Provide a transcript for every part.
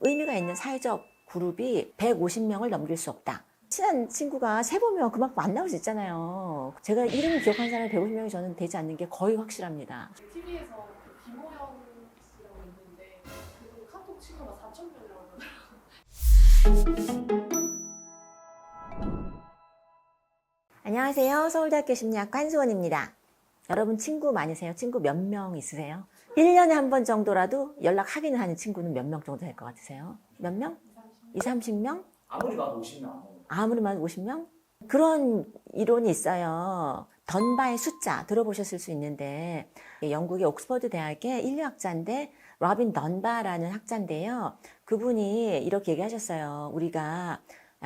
의미가 있는 사회적 그룹이 150명을 넘길 수 없다. 친한 친구가 세보면 그만큼 안 나올 수 있잖아요. 제가 이름을 기억하는 사람이 150명이 저는 되지 않는 게 거의 확실합니다. TV에서 김호영 씨라고 있는데 그분 카톡 친구가 4천 명이라고 하더라고요. 안녕하세요. 서울대학교 심리학과 한수원입니다. 여러분 친구 많으세요? 친구 몇 명 있으세요? 1년에 한 번 정도라도 연락하기는 하는 친구는 몇 명 정도 될 것 같으세요? 몇 명? 20, 30명? 아무리 봐도 50명. 아무리만 50명? 그런 이론이 있어요. 던바의 숫자 들어보셨을 수 있는데 영국의 옥스퍼드 대학의 인류학자인데 로빈 던바라는 학자인데요. 그분이 이렇게 얘기하셨어요. 우리가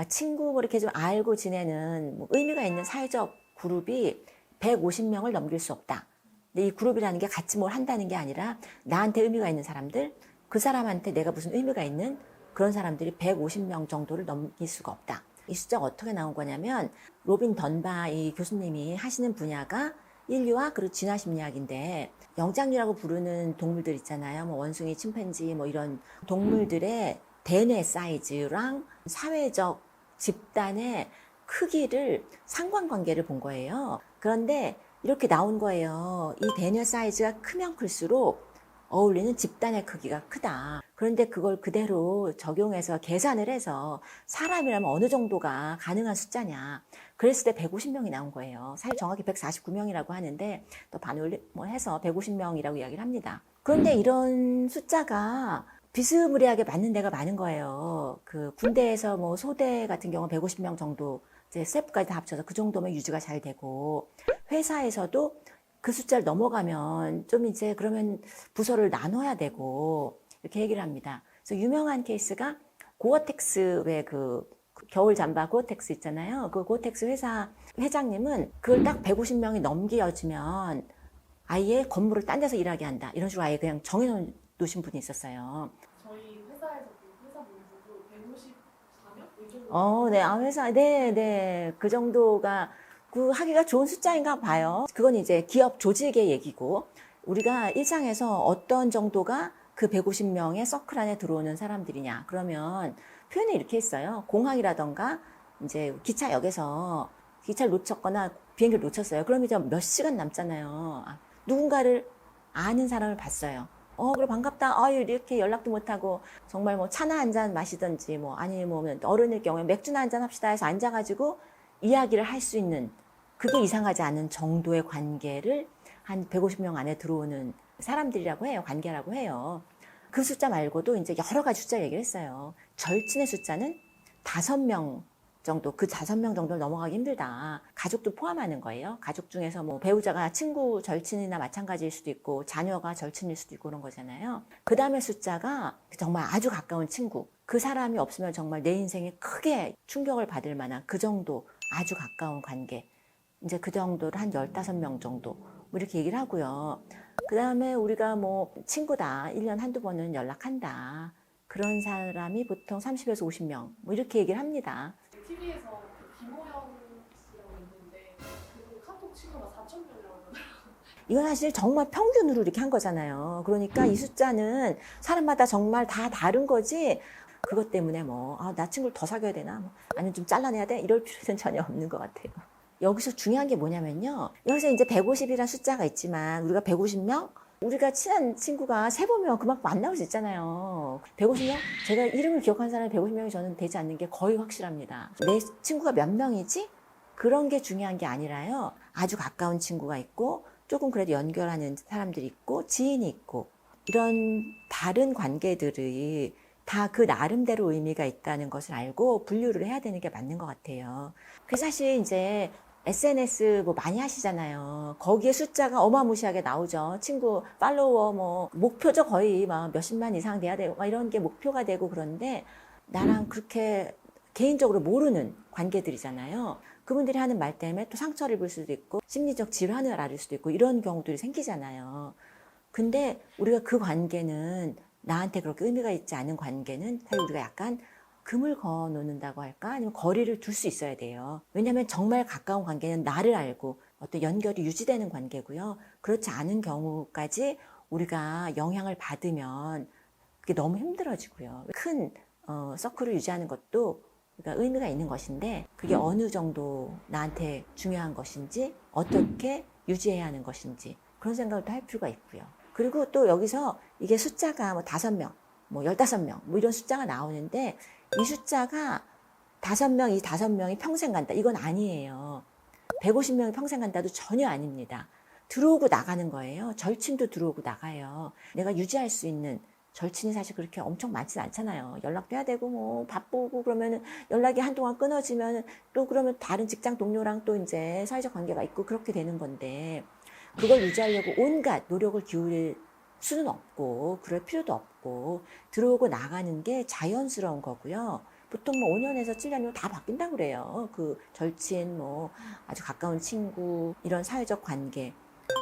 친구 뭐 이렇게 좀 알고 지내는 뭐 의미가 있는 사회적 그룹이 150명을 넘길 수 없다. 근데 이 그룹이라는 게 같이 뭘 한다는 게 아니라 나한테 의미가 있는 사람들, 그 사람한테 내가 무슨 의미가 있는 그런 사람들이 150명 정도를 넘길 수가 없다. 이 숫자가 어떻게 나온 거냐면 로빈 던바 이 교수님이 하시는 분야가 인류학 그리고 진화심리학인데 영장류라고 부르는 동물들 있잖아요. 뭐 원숭이, 침팬지 뭐 이런 동물들의 대뇌 사이즈랑 사회적 집단의 크기를 상관관계를 본 거예요. 그런데 이렇게 나온 거예요. 이 대뇌 사이즈가 크면 클수록 어울리는 집단의 크기가 크다. 그런데 그걸 그대로 적용해서 계산을 해서 사람이라면 어느 정도가 가능한 숫자냐. 그랬을 때 150명이 나온 거예요. 사실 정확히 149명이라고 하는데 또 반올림 뭐 해서 150명이라고 이야기를 합니다. 그런데 이런 숫자가 비스무리하게 맞는 데가 많은 거예요. 그 군대에서 뭐 소대 같은 경우 150명 정도 이제 스태프까지 다 합쳐서 그 정도면 유지가 잘 되고 회사에서도 그 숫자를 넘어가면 좀 이제 그러면 부서를 나눠야 되고 이렇게 얘기를 합니다. 그래서 유명한 케이스가 고어텍스 왜 그 겨울 잠바 고어텍스 있잖아요. 그 고어텍스 회사 회장님은 그걸 딱 150명이 넘겨지면 아예 건물을 딴 데서 일하게 한다. 이런 식으로 아예 그냥 정해놓으신 분이 있었어요. 저희 회사에서 그 회사 분들도 154명? 이 정도. 회사, 네. 그 정도가 그 하기가 좋은 숫자인가 봐요. 그건 이제 기업 조직의 얘기고 우리가 일상에서 어떤 정도가 그 150명의 서클 안에 들어오는 사람들이냐. 그러면 표현을 이렇게 했어요. 공항이라던가 이제 기차역에서 기차를 놓쳤거나 비행기를 놓쳤어요. 그럼 이제 몇 시간 남잖아요. 누군가를 아는 사람을 봤어요. 그래 반갑다. 이렇게 연락도 못하고 정말 뭐 차나 한 잔 마시든지 뭐 아니면 뭐 어른일 경우에 맥주나 한 잔 합시다 해서 앉아가지고 이야기를 할 수 있는 그게 이상하지 않은 정도의 관계를 한 150명 안에 들어오는 사람들이라고 해요. 관계라고 해요. 그 숫자 말고도 이제 여러 가지 숫자 얘기를 했어요. 절친의 숫자는 5명 정도, 그 5명 정도를 넘어가기 힘들다. 가족도 포함하는 거예요. 가족 중에서 뭐 배우자가 친구, 절친이나 마찬가지일 수도 있고 자녀가 절친일 수도 있고 그런 거잖아요. 그 다음에 숫자가 정말 아주 가까운 친구. 그 사람이 없으면 정말 내 인생에 크게 충격을 받을 만한 그 정도 아주 가까운 관계. 이제 그 정도를 한 15명 정도 뭐 이렇게 얘기를 하고요. 그 다음에 우리가 뭐 친구다. 1년 한두 번은 연락한다. 그런 사람이 보통 30에서 50명 뭐 이렇게 얘기를 합니다. TV에서 김호영 씨라고 있는데 그분 카톡 친구가 4천 명이라고 하더라고요. 이건 사실 정말 평균으로 이렇게 한 거잖아요. 그러니까 이 숫자는 사람마다 정말 다 다른 거지 그것 때문에 나 친구를 더 사귀어야 되나? 아니면 좀 잘라내야 돼? 이럴 필요는 전혀 없는 것 같아요. 여기서 중요한 게 뭐냐면요. 여기서 이제 150이라는 숫자가 있지만 우리가 150명? 우리가 친한 친구가 세보면 그만큼 안 나올 수 있잖아요. 150명? 제가 이름을 기억하는 사람이 150명이 저는 되지 않는 게 거의 확실합니다. 내 친구가 몇 명이지? 그런 게 중요한 게 아니라요. 아주 가까운 친구가 있고 조금 그래도 연결하는 사람들이 있고 지인이 있고 이런 다른 관계들이 다 그 나름대로 의미가 있다는 것을 알고 분류를 해야 되는 게 맞는 것 같아요. 그 사실 이제 SNS 뭐 많이 하시잖아요. 거기에 숫자가 어마무시하게 나오죠. 친구, 팔로워 뭐 목표죠. 거의 막 몇십만 이상 돼야 되고 막 이런 게 목표가 되고 그런데 나랑 그렇게 개인적으로 모르는 관계들이잖아요. 그분들이 하는 말 때문에 또 상처를 입을 수도 있고 심리적 질환을 앓을 수도 있고 이런 경우들이 생기잖아요. 근데 우리가 그 관계는 나한테 그렇게 의미가 있지 않은 관계는 사실 우리가 약간 금을 그어 놓는다고 할까? 아니면 거리를 둘 수 있어야 돼요. 왜냐하면 정말 가까운 관계는 나를 알고 어떤 연결이 유지되는 관계고요. 그렇지 않은 경우까지 우리가 영향을 받으면 그게 너무 힘들어지고요. 큰 서클을 유지하는 것도 그러니까 의미가 있는 것인데 그게 어느 정도 나한테 중요한 것인지 어떻게 유지해야 하는 것인지 그런 생각을 또 할 필요가 있고요. 그리고 또 여기서 이게 숫자가 뭐 5명, 뭐 15명 뭐 이런 숫자가 나오는데 이 숫자가 5명, 이 5명이 평생 간다. 이건 아니에요. 150명이 평생 간다도 전혀 아닙니다. 들어오고 나가는 거예요. 절친도 들어오고 나가요. 내가 유지할 수 있는 절친이 사실 그렇게 엄청 많지는 않잖아요. 연락도 해야 되고 뭐 바쁘고 그러면은 연락이 한동안 끊어지면 또 그러면 다른 직장 동료랑 또 이제 사회적 관계가 있고 그렇게 되는 건데 그걸 유지하려고 온갖 노력을 기울일 수는 없고 그럴 필요도 없고 들어오고 나가는 게 자연스러운 거고요. 보통 뭐 5년에서 7년이면 다 바뀐다고 그래요. 그 절친, 뭐 아주 가까운 친구, 이런 사회적 관계.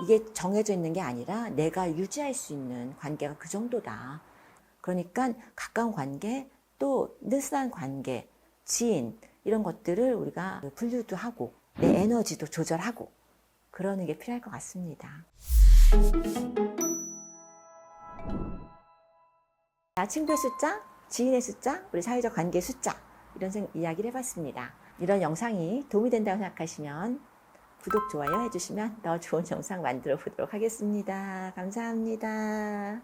이게 정해져 있는 게 아니라 내가 유지할 수 있는 관계가 그 정도다. 그러니까 가까운 관계, 또 느슨한 관계, 지인, 이런 것들을 우리가 분류도 하고 내 에너지도 조절하고 그러는 게 필요할 것 같습니다. 자, 친구의 숫자, 지인의 숫자, 우리 사회적 관계의 숫자 이런 이야기를 해봤습니다. 이런 영상이 도움이 된다고 생각하시면 구독, 좋아요 해주시면 더 좋은 영상 만들어 보도록 하겠습니다. 감사합니다.